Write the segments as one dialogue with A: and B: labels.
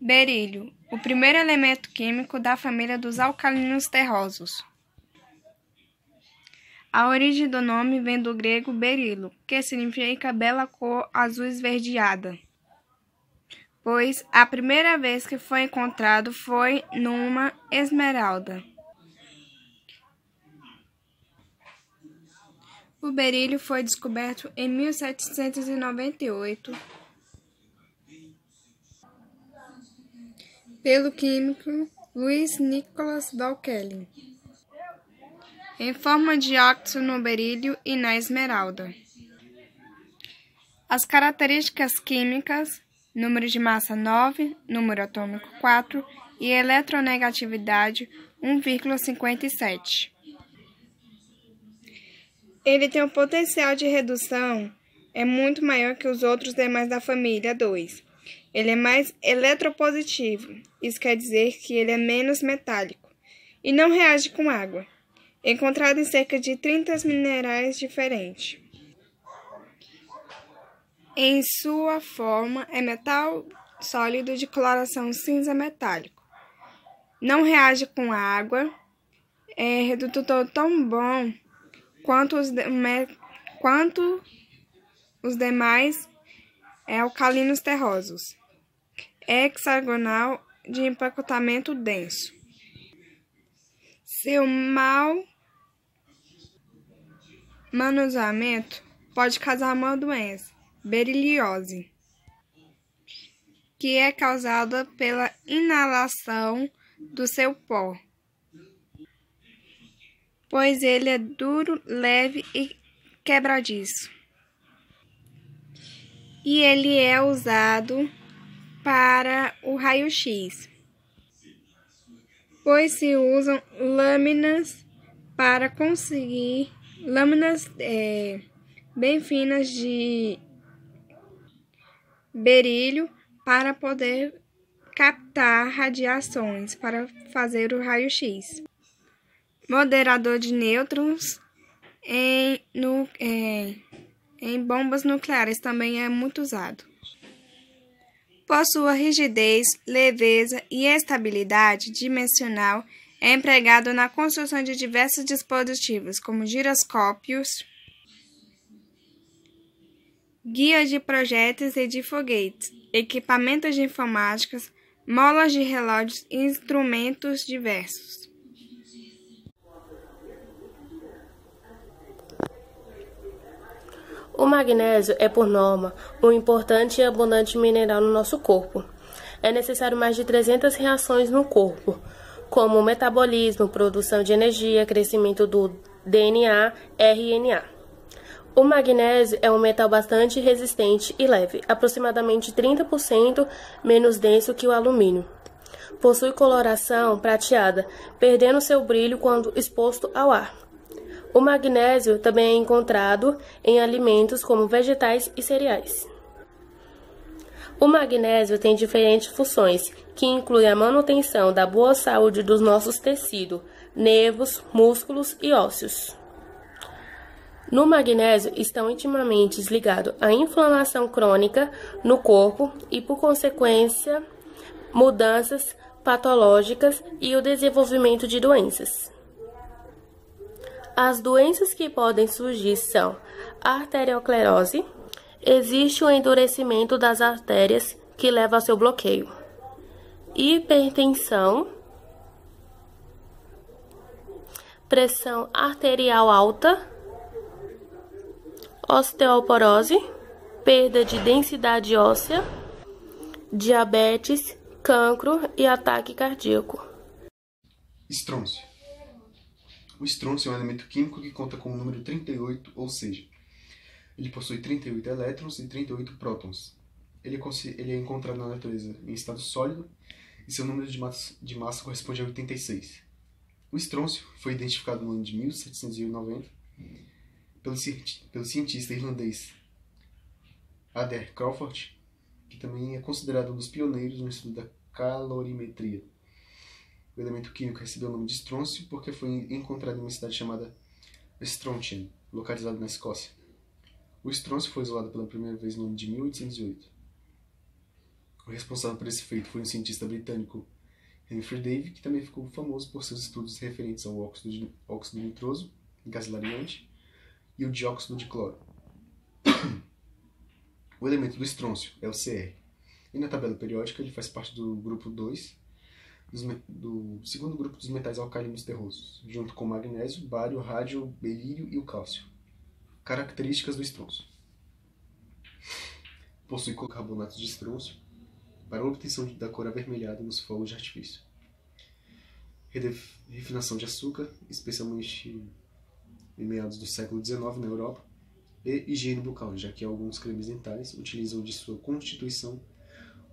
A: Berílio, o primeiro elemento químico da família dos alcalinos terrosos. A origem do nome vem do grego berilo, que significa bela cor azul esverdeada, pois a primeira vez que foi encontrado foi numa esmeralda. O berílio foi descoberto em 1798 pelo químico Louis Nicolas Vauquelin, em forma de óxido no berílio e na esmeralda. As características químicas: número de massa 9, número atômico 4 e eletronegatividade 1,57. Ele tem um potencial de redução muito maior que os outros demais da família 2. Ele é mais eletropositivo, isso quer dizer que ele é menos metálico, e não reage com água. Encontrado em cerca de 30 minerais diferentes. Em sua forma, é metal sólido de coloração cinza metálico. Não reage com água, é redutor tão bom quanto os demais alcalinos terrosos. É hexagonal de empacotamento denso. Seu mau manuseamento pode causar uma doença, beriliose, que é causada pela inalação do seu pó, pois ele é duro, leve e quebradiço. E ele é usado para o raio-x, pois se usam lâminas para conseguir bem finas de berílio para poder captar radiações para fazer o raio-x. Moderador de nêutrons em bombas nucleares também é muito usado. Por sua rigidez, leveza e estabilidade dimensional, é empregado na construção de diversos dispositivos, como giroscópios, guias de projéteis e de foguetes, equipamentos de informática, molas de relógios e instrumentos diversos.
B: O magnésio é, por norma, um importante e abundante mineral no nosso corpo. É necessário mais de 300 reações no corpo, como metabolismo, produção de energia, crescimento do DNA, RNA. O magnésio é um metal bastante resistente e leve, aproximadamente 30% menos denso que o alumínio. Possui coloração prateada, perdendo seu brilho quando exposto ao ar. O magnésio também é encontrado em alimentos como vegetais e cereais. O magnésio tem diferentes funções, que incluem a manutenção da boa saúde dos nossos tecidos, nervos, músculos e ósseos. No magnésio estão intimamente ligados à inflamação crônica no corpo e, por consequência, mudanças patológicas e o desenvolvimento de doenças. As doenças que podem surgir são a arteriosclerose. Existe o endurecimento das artérias que leva ao seu bloqueio. Hipertensão, pressão arterial alta, osteoporose, perda de densidade óssea, diabetes, cancro e ataque cardíaco.
C: Estrôncio. O estrôncio é um elemento químico que conta com o número 38, ou seja, ele possui 38 elétrons e 38 prótons. Ele é encontrado na natureza em estado sólido e seu número de massa corresponde a 86. O estrôncio foi identificado no ano de 1790 pelo cientista irlandês Adair Crawford, que também é considerado um dos pioneiros no estudo da calorimetria. O elemento químico recebeu o nome de estrôncio porque foi encontrado em uma cidade chamada Strontian, localizada na Escócia. O estrôncio foi isolado pela primeira vez no ano de 1808. O responsável por esse feito foi um cientista britânico, Humphrey Davy, que também ficou famoso por seus estudos referentes ao óxido nitroso, gás hilariante, e o dióxido de cloro. O elemento do estrôncio é o Cr. E na tabela periódica ele faz parte do grupo 2, do segundo grupo dos metais alcalinos terrosos, junto com o magnésio, bário, rádio, berílio e o cálcio. Características do estrôncio. Possui carbonatos de estrôncio para obtenção da cor avermelhada nos fogos de artifício. Refinação de açúcar, especialmente em meados do século XIX na Europa, e higiene bucal, já que alguns cremes dentais utilizam de sua constituição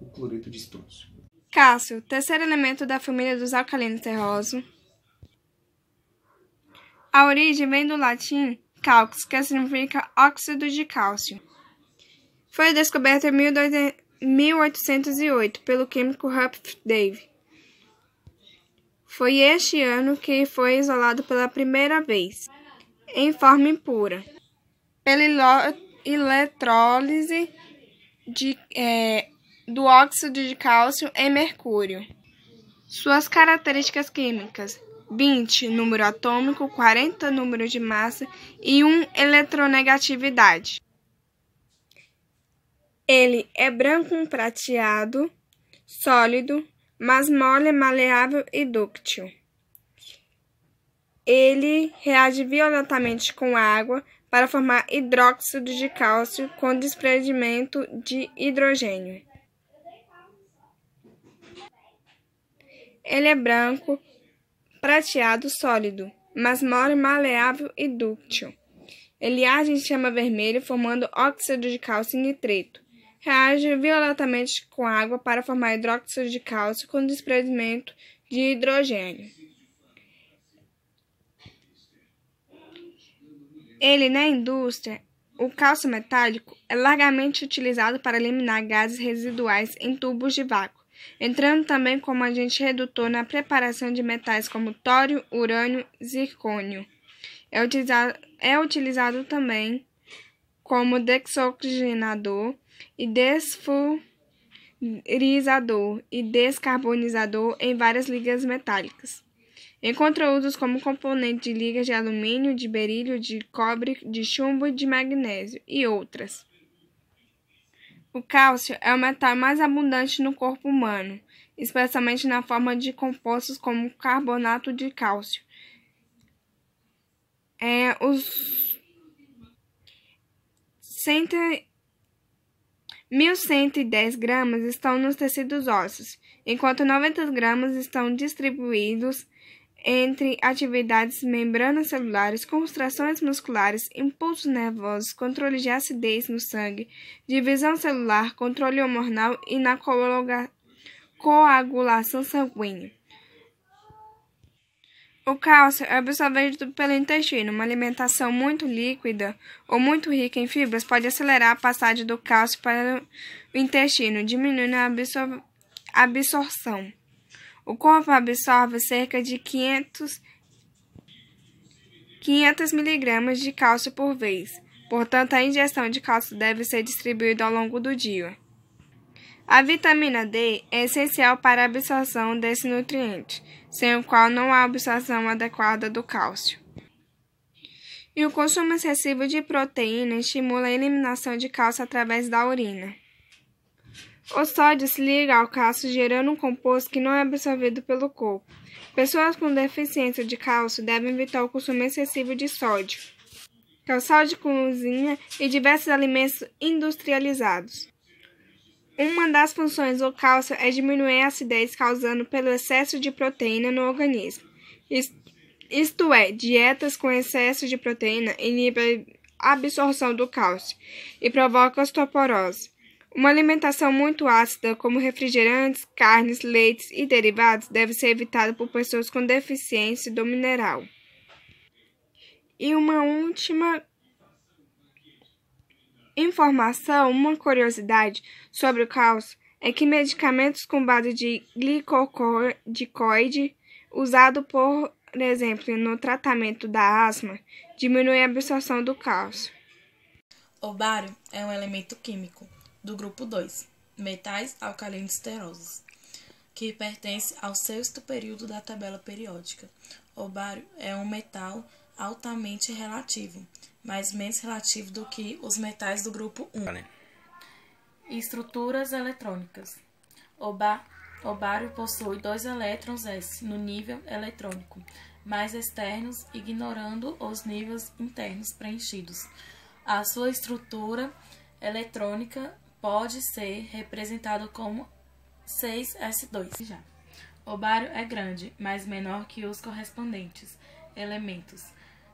C: o cloreto de estrôncio.
A: Cálcio, terceiro elemento da família dos alcalinos terrosos. A origem vem do latim calx, que significa óxido de cálcio. Foi descoberto em 1808 pelo químico Humphrey Davy. Foi este ano que foi isolado pela primeira vez, em forma impura, pela eletrólise do óxido de cálcio em mercúrio. Suas características químicas: 20 número atômico, 40 número de massa e 1 eletronegatividade. Ele é branco prateado, sólido, mas mole, maleável e dúctil. Ele reage violentamente com água para formar hidróxido de cálcio com desprendimento de hidrogênio. Ele é branco, prateado, sólido, mas mole, maleável e dúctil. Ele age em chama vermelha, formando óxido de cálcio e nitreto. Reage violentamente com água para formar hidróxido de cálcio com desprendimento de hidrogênio. Na indústria, o cálcio metálico é largamente utilizado para eliminar gases residuais em tubos de vácuo, entrando também como agente redutor na preparação de metais como tório, urânio e zircônio. É utilizado também como desoxigenador e desfluorizador e descarbonizador em várias ligas metálicas. Encontra usos como componente de ligas de alumínio, de berílio, de cobre, de chumbo e de magnésio, e outras. O cálcio é o metal mais abundante no corpo humano, especialmente na forma de compostos como carbonato de cálcio. Os 1.110 gramas estão nos tecidos ósseos, enquanto 90 gramas estão distribuídos entre atividades membranas celulares, contrações musculares, impulsos nervosos, controle de acidez no sangue, divisão celular, controle hormonal e na coagulação sanguínea. O cálcio é absorvido pelo intestino. Uma alimentação muito líquida ou muito rica em fibras pode acelerar a passagem do cálcio para o intestino, diminuindo a absorção. O corpo absorve cerca de 500 mg de cálcio por vez. Portanto, a ingestão de cálcio deve ser distribuída ao longo do dia. A vitamina D é essencial para a absorção desse nutriente, sem o qual não há absorção adequada do cálcio. E o consumo excessivo de proteína estimula a eliminação de cálcio através da urina. O sódio se liga ao cálcio, gerando um composto que não é absorvido pelo corpo. Pessoas com deficiência de cálcio devem evitar o consumo excessivo de sódio, que é o sal de cozinha e diversos alimentos industrializados. Uma das funções do cálcio é diminuir a acidez causada pelo excesso de proteína no organismo. Isto é, dietas com excesso de proteína inibem a absorção do cálcio e provocam osteoporose. Uma alimentação muito ácida, como refrigerantes, carnes, leites e derivados, deve ser evitada por pessoas com deficiência do mineral. E uma última informação, uma curiosidade sobre o cálcio é que medicamentos com base de glicocorticoide, usado por exemplo no tratamento da asma, diminui a absorção do cálcio.
D: O bário é um elemento químico do grupo 2. metais alcalinos esterosos, que pertence ao sexto período da tabela periódica. O bário é um metal altamente relativo, mas menos relativo do que os metais do grupo 1. Estruturas eletrônicas. O bário possui 2 elétrons S no nível eletrônico, mais externos, ignorando os níveis internos preenchidos. A sua estrutura eletrônica pode ser representada como 6s2. O bário é grande, mas menor que os correspondentes elementos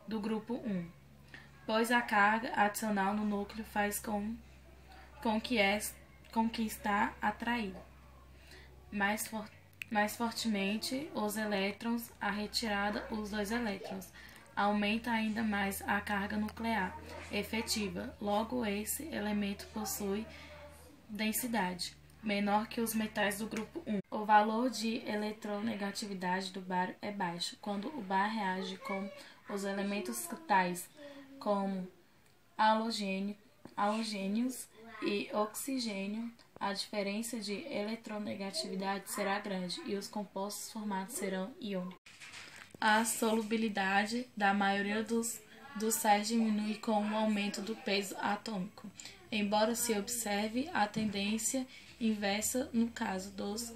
D: do grupo 1, pois a carga adicional no núcleo faz com que está atraído mais fortemente os elétrons. A retirada os 2 elétrons aumenta ainda mais a carga nuclear efetiva. Logo, esse elemento possui densidade menor que os metais do grupo 1. O valor de eletronegatividade do bário é baixo quando o bário reage com os elementos tais como halogênios e oxigênio. A diferença de eletronegatividade será grande e os compostos formados serão iônicos. A solubilidade da maioria dos sais diminui com o aumento do peso atômico, embora se observe a tendência inversa no caso dos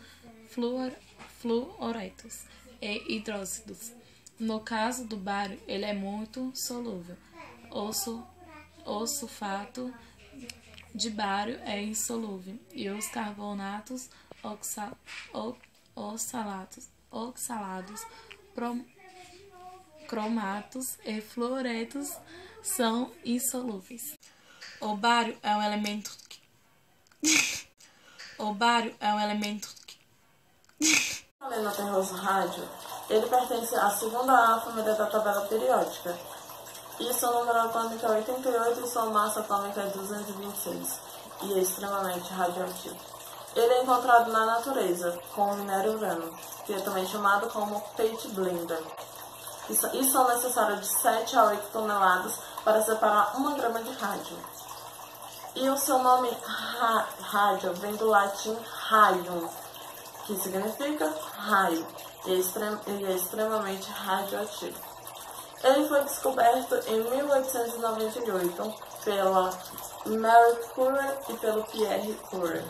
D: fluoretos e hidróxidos. No caso do bário, ele é muito solúvel. O sulfato de bário é insolúvel e os carbonatos oxalados, cromatos e fluoretos são insolúveis. O bário é um elemento
E: Elemento terroso rádio, ele pertence à segunda família da tabela periódica. E seu número atômico é 88 e sua massa atômica é 226 e é extremamente radioativo. Ele é encontrado na natureza com o minério urânio, que é também chamado como peixe blender. E são necessários de 7 a 8 toneladas para separar 1 grama de rádio. E o seu nome rádio vem do latim raium, que significa raio, e é extremamente radioativo. Ele foi descoberto em 1898 pela Marie Curie e pelo Pierre Curie.